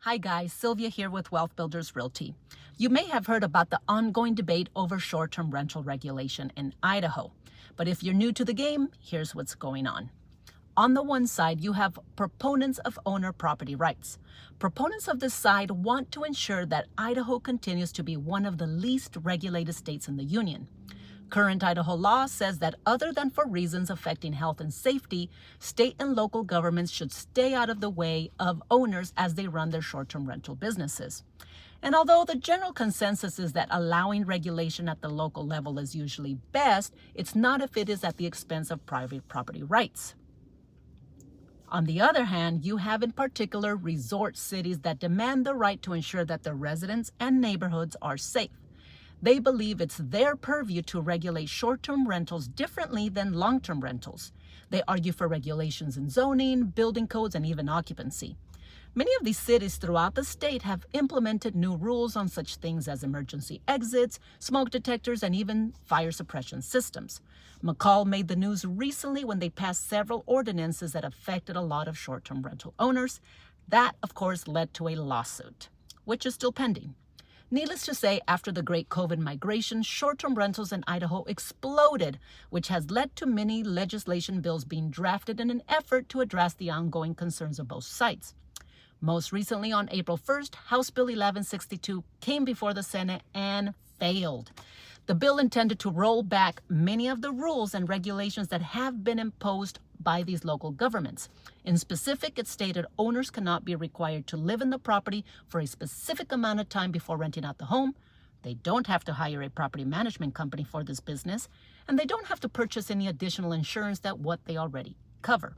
Hi guys, Sylvia here with Wealth Builders Realty. You may have heard about the ongoing debate over short-term rental regulation in Idaho. But if you're new to the game, here's what's going on. On the one side, you have proponents of owner property rights. Proponents of this side want to ensure that Idaho continues to be one of the least regulated states in the union. Current Idaho law says that other than for reasons affecting health and safety, state and local governments should stay out of the way of owners as they run their short-term rental businesses. And although the general consensus is that allowing regulation at the local level is usually best, it's not if it is at the expense of private property rights. On the other hand, you have in particular resort cities that demand the right to ensure that their residents and neighborhoods are safe. They believe it's their purview to regulate short-term rentals differently than long-term rentals. They argue for regulations in zoning, building codes, and even occupancy. Many of these cities throughout the state have implemented new rules on such things as emergency exits, smoke detectors, and even fire suppression systems. McCall made the news recently when they passed several ordinances that affected a lot of short-term rental owners. That, of course, led to a lawsuit, which is still pending. Needless to say, after the great COVID migration, short-term rentals in Idaho exploded, which has led to many legislation bills being drafted in an effort to address the ongoing concerns of both sides. Most recently, on April 1st, House Bill 1162 came before the Senate and failed. The bill intended to roll back many of the rules and regulations that have been imposed by these local governments. In specific, it stated owners cannot be required to live in the property for a specific amount of time before renting out the home. They don't have to hire a property management company for this business, and they don't have to purchase any additional insurance than what they already cover.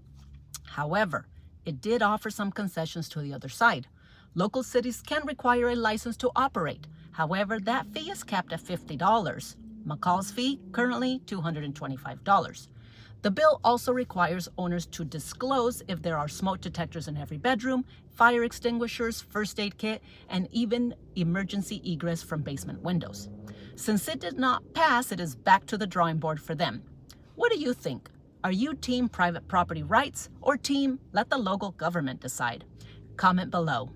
However, it did offer some concessions to the other side. Local cities can require a license to operate. However, that fee is capped at $50. McCall's fee, currently $225. The bill also requires owners to disclose if there are smoke detectors in every bedroom, fire extinguishers, first aid kit, and even emergency egress from basement windows. Since it did not pass, it is back to the drawing board for them. What do you think? Are you team private property rights or team let the local government decide? Comment below.